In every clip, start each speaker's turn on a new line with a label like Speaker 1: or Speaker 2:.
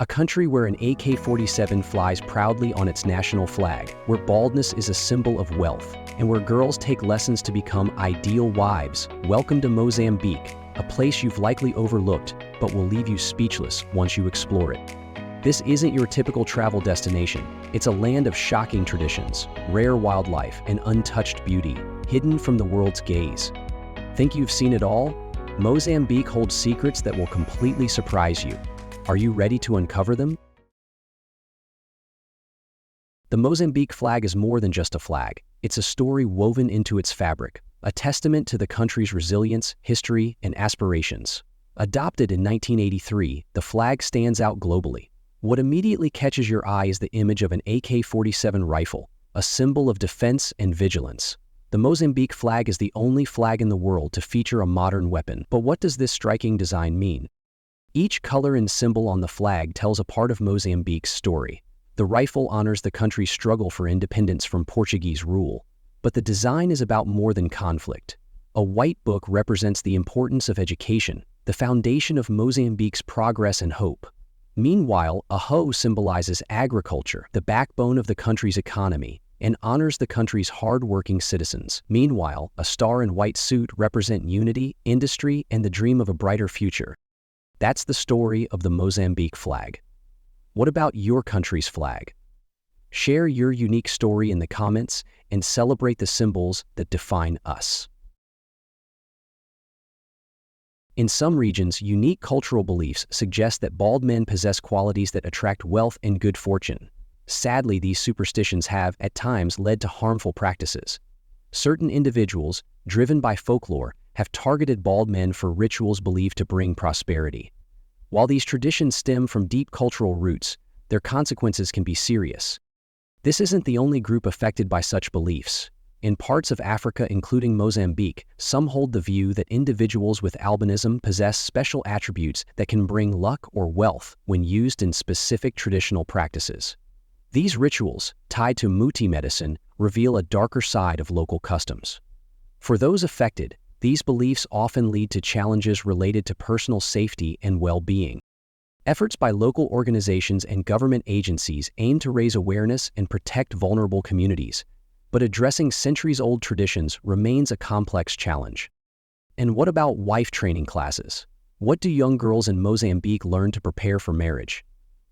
Speaker 1: a country where an AK-47 flies proudly on its national flag, where baldness is a symbol of wealth, and where girls take lessons to become ideal wives. Welcome to Mozambique, a place you've likely overlooked, but will leave you speechless once you explore it. This isn't your typical travel destination. It's a land of shocking traditions, rare wildlife, and untouched beauty, hidden from the world's gaze. Think you've seen it all? Mozambique holds secrets that will completely surprise you. Are you ready to uncover them? The Mozambique flag is more than just a flag. It's a story woven into its fabric, a testament to the country's resilience, history, and aspirations. Adopted in 1983, the flag stands out globally. What immediately catches your eye is the image of an AK-47 rifle, a symbol of defense and vigilance. The Mozambique flag is the only flag in the world to feature a modern weapon. But what does this striking design mean? Each color and symbol on the flag tells a part of Mozambique's story. The rifle honors the country's struggle for independence from Portuguese rule. But the design is about more than conflict. A white book represents the importance of education, the foundation of Mozambique's progress and hope. Meanwhile, a hoe symbolizes agriculture, the backbone of the country's economy, and honors the country's hard-working citizens. Meanwhile, a star and white suit represent unity, industry, and the dream of a brighter future. That's the story of the Mozambique flag. What about your country's flag? Share your unique story in the comments and celebrate the symbols that define us. In some regions, unique cultural beliefs suggest that bald men possess qualities that attract wealth and good fortune. Sadly, these superstitions have, at times, led to harmful practices. Certain individuals, driven by folklore, have targeted bald men for rituals believed to bring prosperity. While these traditions stem from deep cultural roots, their consequences can be serious. This isn't the only group affected by such beliefs. In parts of Africa, including Mozambique, some hold the view that individuals with albinism possess special attributes that can bring luck or wealth when used in specific traditional practices. These rituals, tied to Muti medicine, reveal a darker side of local customs. For those affected, these beliefs often lead to challenges related to personal safety and well-being. Efforts by local organizations and government agencies aim to raise awareness and protect vulnerable communities, but addressing centuries-old traditions remains a complex challenge. And what about wife training classes? What do young girls in Mozambique learn to prepare for marriage?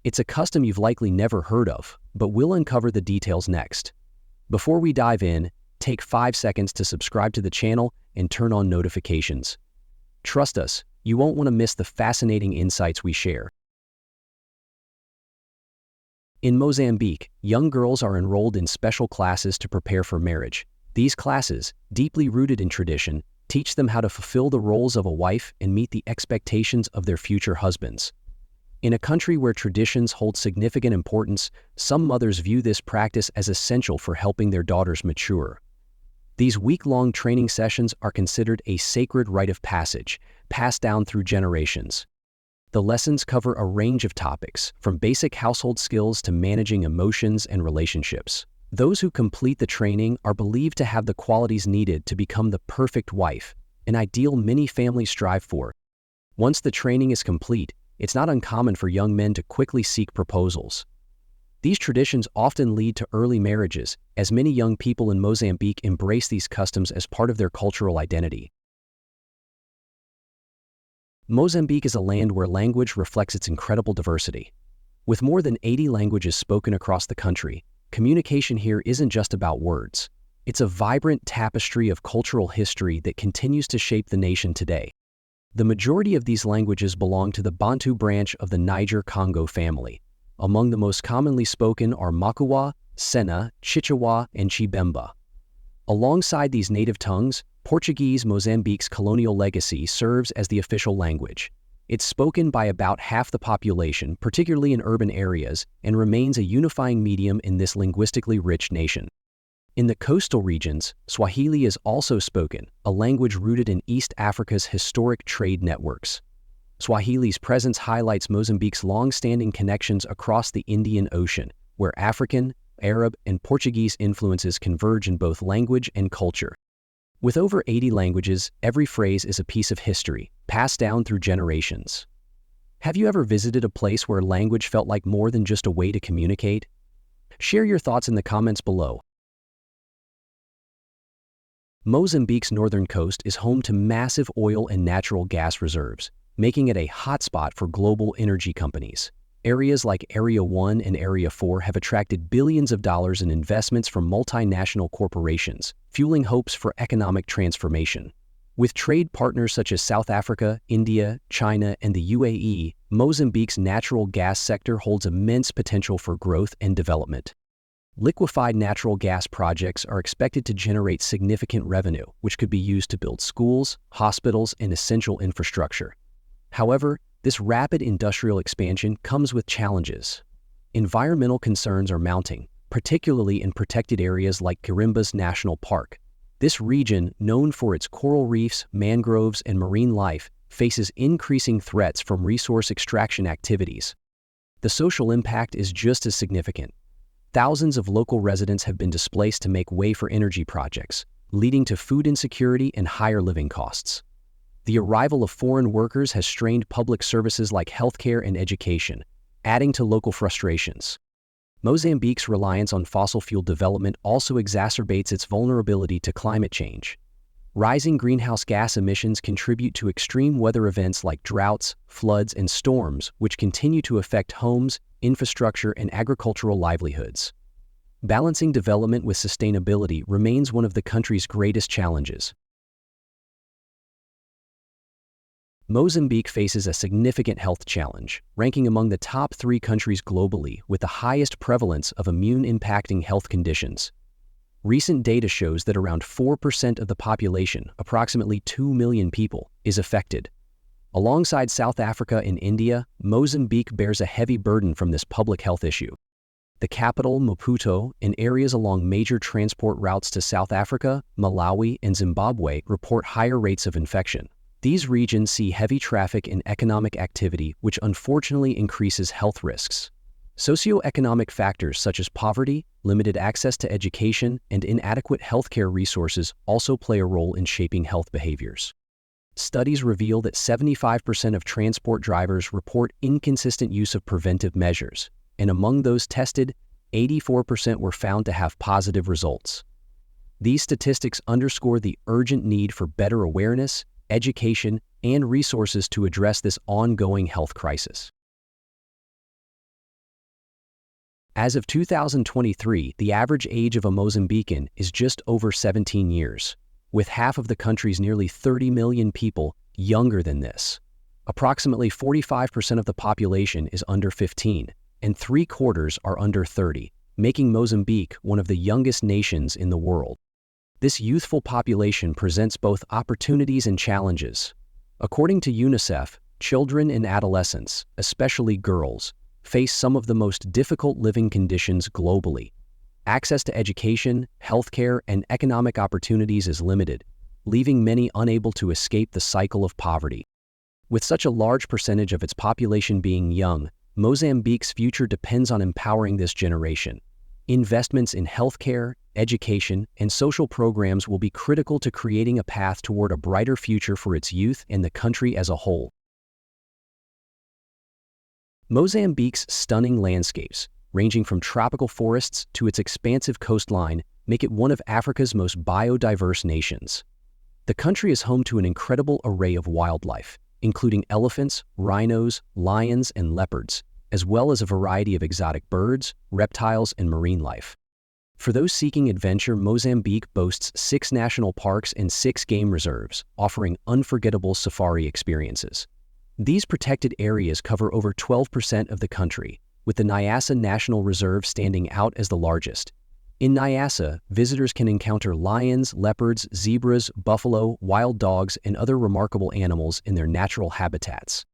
Speaker 1: It's a custom you've likely never heard of, but we'll uncover the details next. Before we dive in, take 5 seconds to subscribe to the channel and turn on notifications. Trust us, you won't want to miss the fascinating insights we share. In Mozambique, young girls are enrolled in special classes to prepare for marriage. These classes, deeply rooted in tradition, teach them how to fulfill the roles of a wife and meet the expectations of their future husbands. In a country where traditions hold significant importance, some mothers view this practice as essential for helping their daughters mature. These week-long training sessions are considered a sacred rite of passage, passed down through generations. The lessons cover a range of topics, from basic household skills to managing emotions and relationships. Those who complete the training are believed to have the qualities needed to become the perfect wife, an ideal many families strive for. Once the training is complete, it's not uncommon for young men to quickly seek proposals. These traditions often lead to early marriages, as many young people in Mozambique embrace these customs as part of their cultural identity. Mozambique is a land where language reflects its incredible diversity. With more than 80 languages spoken across the country, communication here isn't just about words. It's a vibrant tapestry of cultural history that continues to shape the nation today. The majority of these languages belong to the Bantu branch of the Niger-Congo family. Among the most commonly spoken are Makua, Sena, Chichewa, and Chibemba. Alongside these native tongues, Portuguese, Mozambique's colonial legacy, serves as the official language. It's spoken by about half the population, particularly in urban areas, and remains a unifying medium in this linguistically rich nation. In the coastal regions, Swahili is also spoken, a language rooted in East Africa's historic trade networks. Swahili's presence highlights Mozambique's long-standing connections across the Indian Ocean, where African, Arab, and Portuguese influences converge in both language and culture. With over 80 languages, every phrase is a piece of history, passed down through generations. Have you ever visited a place where language felt like more than just a way to communicate? Share your thoughts in the comments below. Mozambique's northern coast is home to massive oil and natural gas reserves, making it a hotspot for global energy companies. Areas like Area 1 and Area 4 have attracted billions of dollars in investments from multinational corporations, fueling hopes for economic transformation. With trade partners such as South Africa, India, China, and the UAE, Mozambique's natural gas sector holds immense potential for growth and development. Liquefied natural gas projects are expected to generate significant revenue, which could be used to build schools, hospitals, and essential infrastructure. However, this rapid industrial expansion comes with challenges. Environmental concerns are mounting, particularly in protected areas like Quirimbas National Park. This region, known for its coral reefs, mangroves, and marine life, faces increasing threats from resource extraction activities. The social impact is just as significant. Thousands of local residents have been displaced to make way for energy projects, leading to food insecurity and higher living costs. The arrival of foreign workers has strained public services like healthcare and education, adding to local frustrations. Mozambique's reliance on fossil fuel development also exacerbates its vulnerability to climate change. Rising greenhouse gas emissions contribute to extreme weather events like droughts, floods, and storms, which continue to affect homes, infrastructure, and agricultural livelihoods. Balancing development with sustainability remains one of the country's greatest challenges. Mozambique faces a significant health challenge, ranking among the top 3 countries globally with the highest prevalence of immune-impacting health conditions. Recent data shows that around 4% of the population, approximately 2 million people, is affected. Alongside South Africa and India, Mozambique bears a heavy burden from this public health issue. The capital, Maputo, and areas along major transport routes to South Africa, Malawi, and Zimbabwe report higher rates of infection. These regions see heavy traffic and economic activity, which unfortunately increases health risks. Socioeconomic factors such as poverty, limited access to education, and inadequate healthcare resources also play a role in shaping health behaviors. Studies reveal that 75% of transport drivers report inconsistent use of preventive measures, and among those tested, 84% were found to have positive results. These statistics underscore the urgent need for better awareness, education, and resources to address this ongoing health crisis. As of 2023, the average age of a Mozambican is just over 17 years, with half of the country's nearly 30 million people younger than this. Approximately 45% of the population is under 15, and 3/4 are under 30, making Mozambique one of the youngest nations in the world. This youthful population presents both opportunities and challenges. According to UNICEF, children and adolescents, especially girls, face some of the most difficult living conditions globally. Access to education, healthcare, and economic opportunities is limited, leaving many unable to escape the cycle of poverty. With such a large percentage of its population being young, Mozambique's future depends on empowering this generation. Investments in healthcare, education, and social programs will be critical to creating a path toward a brighter future for its youth and the country as a whole. Mozambique's stunning landscapes, ranging from tropical forests to its expansive coastline, make it one of Africa's most biodiverse nations. The country is home to an incredible array of wildlife, including elephants, rhinos, lions, and leopards, as well as a variety of exotic birds, reptiles, and marine life. For those seeking adventure, Mozambique boasts 6 national parks and 6 game reserves, offering unforgettable safari experiences. These protected areas cover over 12% of the country, with the Nyasa National Reserve standing out as the largest. In Nyasa, visitors can encounter lions, leopards, zebras, buffalo, wild dogs, and other remarkable animals in their natural habitats.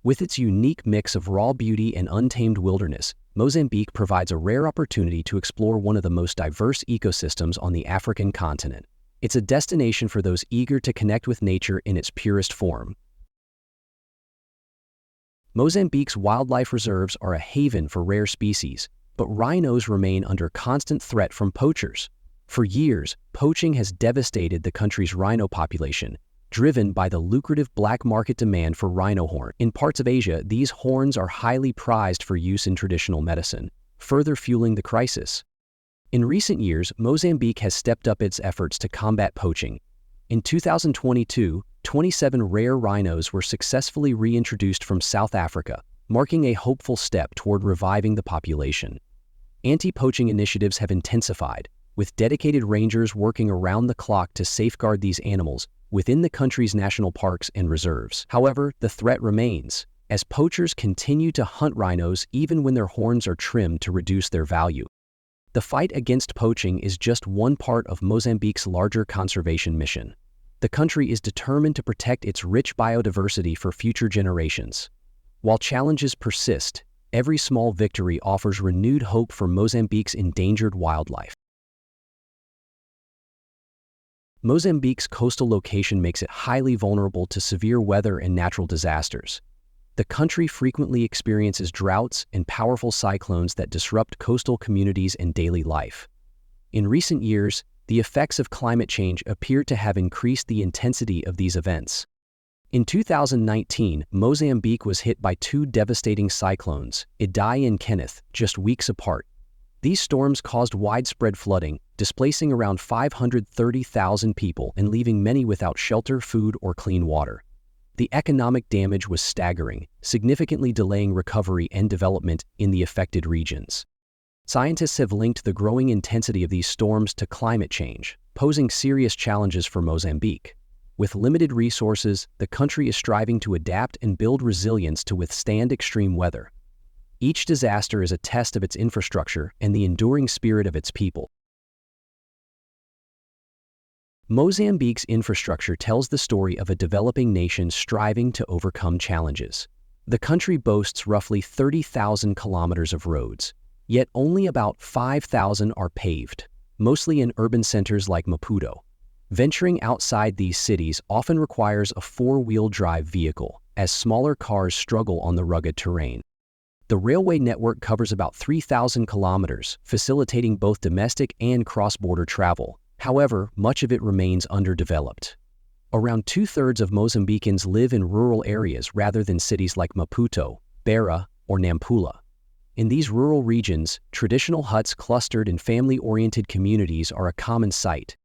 Speaker 1: With its unique mix of raw beauty and untamed wilderness, Mozambique provides a rare opportunity to explore one of the most diverse ecosystems on the African continent. It's a destination for those eager to connect with nature in its purest form. Mozambique's wildlife reserves are a haven for rare species, but rhinos remain under constant threat from poachers. For years, poaching has devastated the country's rhino population, driven by the lucrative black market demand for rhino horn. In parts of Asia, these horns are highly prized for use in traditional medicine, further fueling the crisis. In recent years, Mozambique has stepped up its efforts to combat poaching. In 2022, 27 rare rhinos were successfully reintroduced from South Africa, marking a hopeful step toward reviving the population. Anti-poaching initiatives have intensified, with dedicated rangers working around the clock to safeguard these animals within the country's national parks and reserves. However, the threat remains, as poachers continue to hunt rhinos even when their horns are trimmed to reduce their value. The fight against poaching is just one part of Mozambique's larger conservation mission. The country is determined to protect its rich biodiversity for future generations. While challenges persist, every small victory offers renewed hope for Mozambique's endangered wildlife. Mozambique's coastal location makes it highly vulnerable to severe weather and natural disasters. The country frequently experiences droughts and powerful cyclones that disrupt coastal communities and daily life. In recent years, the effects of climate change appear to have increased the intensity of these events. In 2019, Mozambique was hit by two devastating cyclones, Idai and Kenneth, just weeks apart. These storms caused widespread flooding, displacing around 530,000 people and leaving many without shelter, food, or clean water. The economic damage was staggering, significantly delaying recovery and development in the affected regions. Scientists have linked the growing intensity of these storms to climate change, posing serious challenges for Mozambique. With limited resources, the country is striving to adapt and build resilience to withstand extreme weather. Each disaster is a test of its infrastructure and the enduring spirit of its people. Mozambique's infrastructure tells the story of a developing nation striving to overcome challenges. The country boasts roughly 30,000 kilometers of roads, yet only about 5,000 are paved, mostly in urban centers like Maputo. Venturing outside these cities often requires a four-wheel drive vehicle, as smaller cars struggle on the rugged terrain. The railway network covers about 3,000 kilometers, facilitating both domestic and cross-border travel. However, much of it remains underdeveloped. Around two-thirds of Mozambicans live in rural areas rather than cities like Maputo, Beira, or Nampula. In these rural regions, traditional huts clustered in family-oriented communities are a common sight.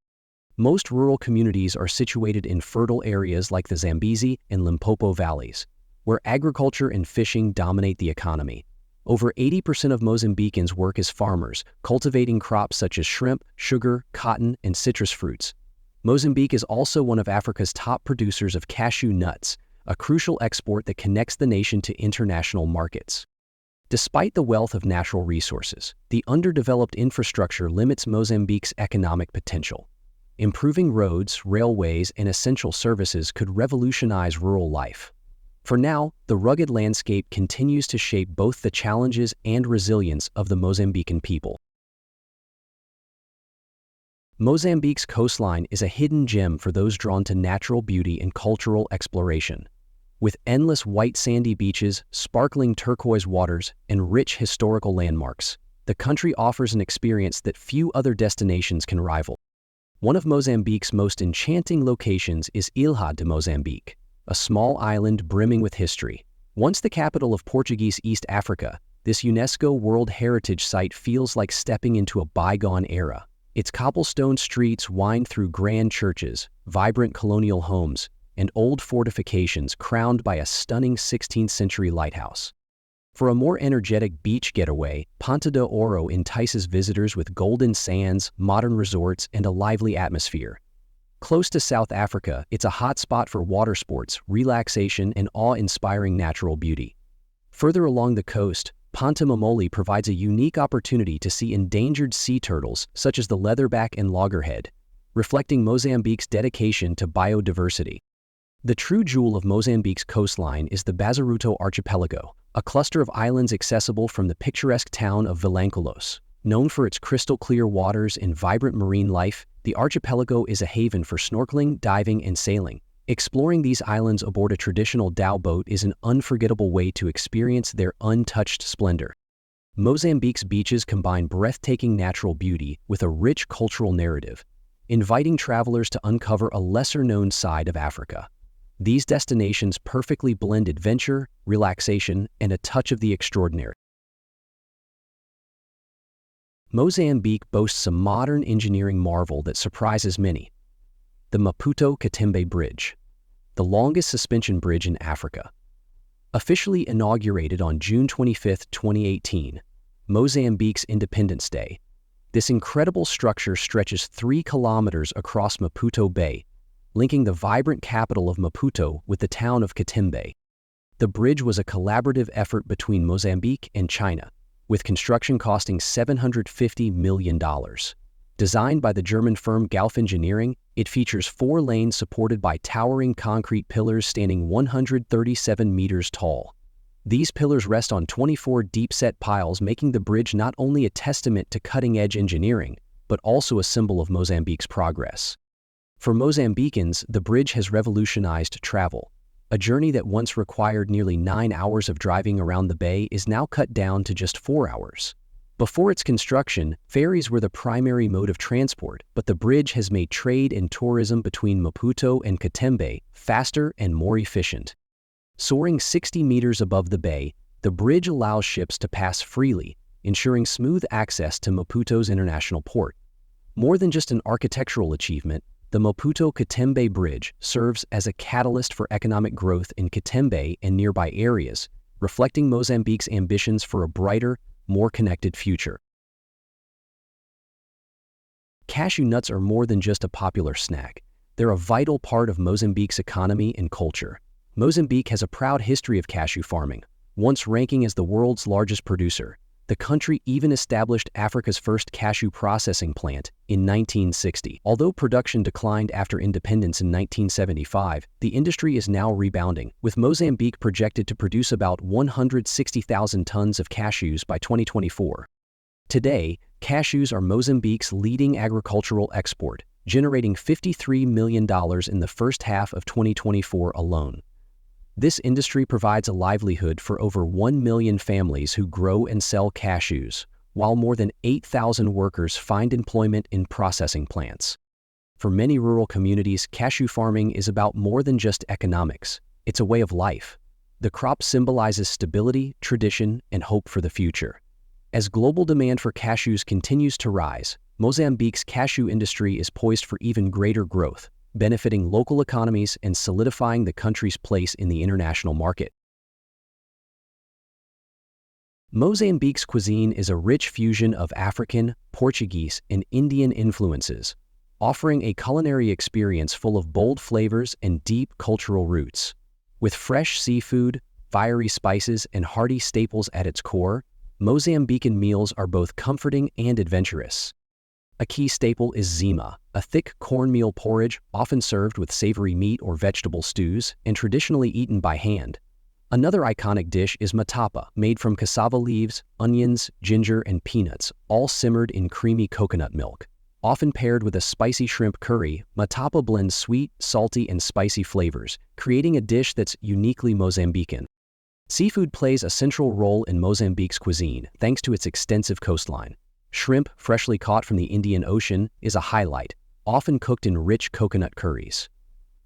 Speaker 1: Most rural communities are situated in fertile areas like the Zambezi and Limpopo valleys, where agriculture and fishing dominate the economy. Over 80% of Mozambicans work as farmers, cultivating crops such as shrimp, sugar, cotton, and citrus fruits. Mozambique is also one of Africa's top producers of cashew nuts, a crucial export that connects the nation to international markets. Despite the wealth of natural resources, the underdeveloped infrastructure limits Mozambique's economic potential. Improving roads, railways, and essential services could revolutionize rural life. For now, the rugged landscape continues to shape both the challenges and resilience of the Mozambican people. Mozambique's coastline is a hidden gem for those drawn to natural beauty and cultural exploration. With endless white sandy beaches, sparkling turquoise waters, and rich historical landmarks, the country offers an experience that few other destinations can rival. One of Mozambique's most enchanting locations is Ilha de Mozambique, a small island brimming with history. Once the capital of Portuguese East Africa, this UNESCO World Heritage Site feels like stepping into a bygone era. Its cobblestone streets wind through grand churches, vibrant colonial homes, and old fortifications crowned by a stunning 16th-century lighthouse. For a more energetic beach getaway, Ponta de Oro entices visitors with golden sands, modern resorts, and a lively atmosphere. Close to South Africa, it's a hotspot for water sports, relaxation, and awe-inspiring natural beauty. Further along the coast, Ponta Momoli provides a unique opportunity to see endangered sea turtles such as the leatherback and loggerhead, reflecting Mozambique's dedication to biodiversity. The true jewel of Mozambique's coastline is the Bazaruto Archipelago, a cluster of islands accessible from the picturesque town of Vilanculos. Known for its crystal-clear waters and vibrant marine life, the archipelago is a haven for snorkeling, diving, and sailing. Exploring these islands aboard a traditional dhow boat is an unforgettable way to experience their untouched splendor. Mozambique's beaches combine breathtaking natural beauty with a rich cultural narrative. inviting travelers to uncover a lesser-known side of Africa. These destinations perfectly blend adventure, relaxation, and a touch of the extraordinary. Mozambique boasts a modern engineering marvel that surprises many: the Maputo-Katembe Bridge, the longest suspension bridge in Africa. Officially inaugurated on June 25, 2018, Mozambique's Independence Day, this incredible structure stretches 3 kilometers across Maputo Bay, linking the vibrant capital of Maputo with the town of Katembe. The bridge was a collaborative effort between Mozambique and China, with construction costing $750 million. Designed by the German firm Gulf Engineering, it features 4 lanes supported by towering concrete pillars standing 137 meters tall. These pillars rest on 24 deep-set piles, making the bridge not only a testament to cutting-edge engineering, but also a symbol of Mozambique's progress. For Mozambicans, the bridge has revolutionized travel. A journey that once required nearly 9 hours of driving around the bay is now cut down to just 4 hours. Before its construction, ferries were the primary mode of transport, but the bridge has made trade and tourism between Maputo and Katembe faster and more efficient. Soaring 60 meters above the bay, the bridge allows ships to pass freely, ensuring smooth access to Maputo's international port. More than just an architectural achievement, the Maputo-Katembe Bridge serves as a catalyst for economic growth in Katembe and nearby areas, reflecting Mozambique's ambitions for a brighter, more connected future. Cashew nuts are more than just a popular snack. They're a vital part of Mozambique's economy and culture. Mozambique has a proud history of cashew farming, once ranking as the world's largest producer. The country even established Africa's first cashew processing plant in 1960. Although production declined after independence in 1975, the industry is now rebounding, with Mozambique projected to produce about 160,000 tons of cashews by 2024. Today, cashews are Mozambique's leading agricultural export, generating $53 million in the first half of 2024 alone. This industry provides a livelihood for over 1 million families who grow and sell cashews, while more than 8,000 workers find employment in processing plants. For many rural communities, cashew farming is about more than just economics. It's a way of life. The crop symbolizes stability, tradition, and hope for the future. As global demand for cashews continues to rise, Mozambique's cashew industry is poised for even greater growth, benefiting local economies and solidifying the country's place in the international market. Mozambique's cuisine is a rich fusion of African, Portuguese, and Indian influences, offering a culinary experience full of bold flavors and deep cultural roots. With fresh seafood, fiery spices, and hearty staples at its core, Mozambican meals are both comforting and adventurous. A key staple is zima, a thick cornmeal porridge often served with savory meat or vegetable stews and traditionally eaten by hand. Another iconic dish is matapa, made from cassava leaves, onions, ginger, and peanuts, all simmered in creamy coconut milk. Often paired with a spicy shrimp curry, matapa blends sweet, salty, and spicy flavors, creating a dish that's uniquely Mozambican. Seafood plays a central role in Mozambique's cuisine thanks to its extensive coastline. Shrimp, freshly caught from the Indian Ocean, is a highlight, often cooked in rich coconut curries.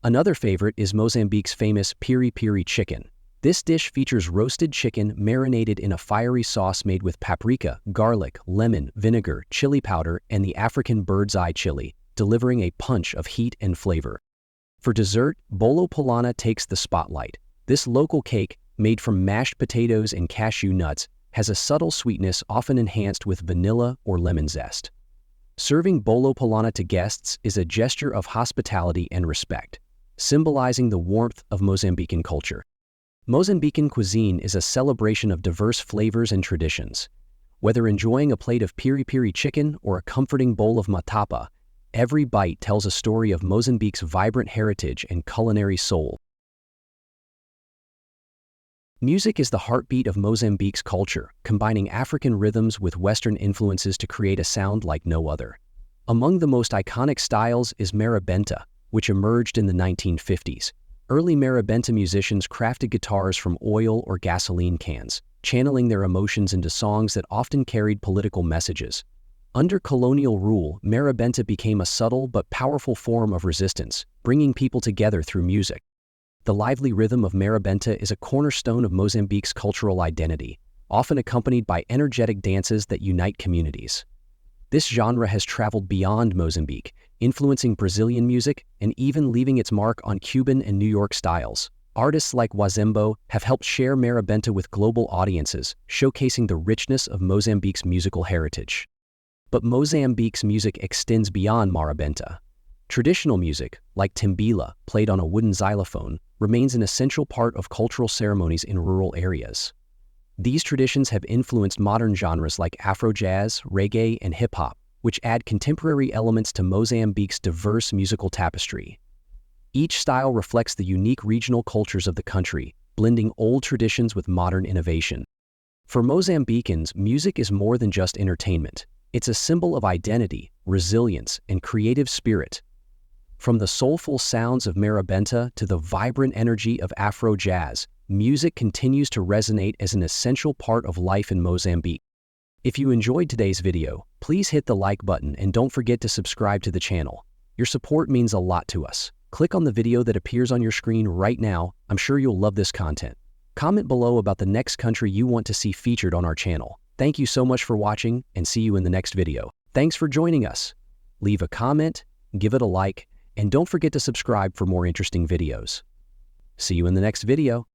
Speaker 1: Another favorite is Mozambique's famous piri-piri chicken. This dish features roasted chicken marinated in a fiery sauce made with paprika, garlic, lemon, vinegar, chili powder, and the African bird's eye chili, delivering a punch of heat and flavor. For dessert, bolo polana takes the spotlight. This local cake, made from mashed potatoes and cashew nuts, has a subtle sweetness often enhanced with vanilla or lemon zest. Serving bolo polana to guests is a gesture of hospitality and respect, symbolizing the warmth of Mozambican culture. Mozambican cuisine is a celebration of diverse flavors and traditions. Whether enjoying a plate of piri-piri chicken or a comforting bowl of matapa, every bite tells a story of Mozambique's vibrant heritage and culinary soul. Music is the heartbeat of Mozambique's culture, combining African rhythms with Western influences to create a sound like no other. Among the most iconic styles is marabenta, which emerged in the 1950s. Early marabenta musicians crafted guitars from oil or gasoline cans, channeling their emotions into songs that often carried political messages. Under colonial rule, marabenta became a subtle but powerful form of resistance, bringing people together through music. The lively rhythm of marabenta is a cornerstone of Mozambique's cultural identity, often accompanied by energetic dances that unite communities. This genre has traveled beyond Mozambique, influencing Brazilian music and even leaving its mark on Cuban and New York styles. Artists like Wazembo have helped share marabenta with global audiences, showcasing the richness of Mozambique's musical heritage. But Mozambique's music extends beyond marabenta. Traditional music, like timbila, played on a wooden xylophone, remains an essential part of cultural ceremonies in rural areas. These traditions have influenced modern genres like Afro-jazz, reggae, and hip-hop, which add contemporary elements to Mozambique's diverse musical tapestry. Each style reflects the unique regional cultures of the country, blending old traditions with modern innovation. For Mozambicans, music is more than just entertainment. It's a symbol of identity, resilience, and creative spirit. From the soulful sounds of marabenta to the vibrant energy of Afro-jazz, music continues to resonate as an essential part of life in Mozambique. If you enjoyed today's video, please hit the like button and don't forget to subscribe to the channel. Your support means a lot to us. Click on the video that appears on your screen right now. I'm sure you'll love this content. Comment below about the next country you want to see featured on our channel. Thank you so much for watching, and see you in the next video. Thanks for joining us. Leave a comment, give it a like, and don't forget to subscribe for more interesting videos. See you in the next video.